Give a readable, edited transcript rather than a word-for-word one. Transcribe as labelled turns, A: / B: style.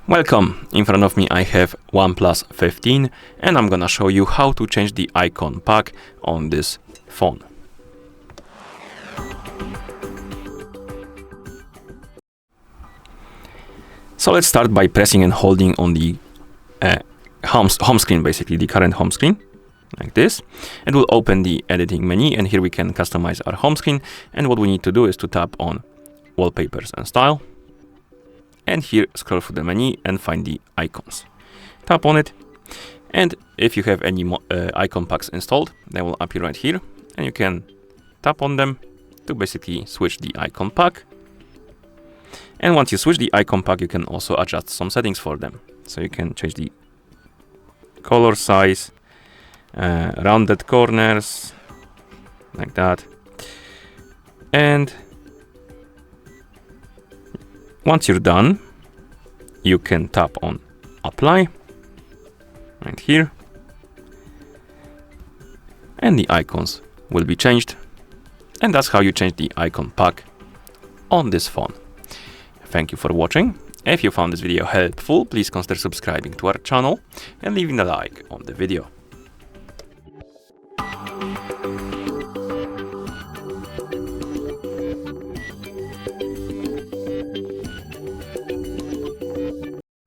A: Welcome! In front of me I have OnePlus 15 and I'm gonna show you how to change the icon pack on this phone. So let's start by pressing and holding on the home screen, basically the current home screen, like this. It will open the editing menu and here we can customize our home screen, and what we need to do is to tap on Wallpapers and Style. And here scroll through the menu and find the icons. Tap on it, and if you have any icon packs installed, they will appear right here, and you can tap on them to basically switch the icon pack. And once you switch the icon pack, you can also adjust some settings for them. So you can change the color size, rounded corners, like that. And once you're done, you can tap on apply right here, and the icons will be changed. And that's how you change the icon pack on this phone. Thank you for watching. If you found this video helpful, please consider subscribing to our channel and leaving a like on the video.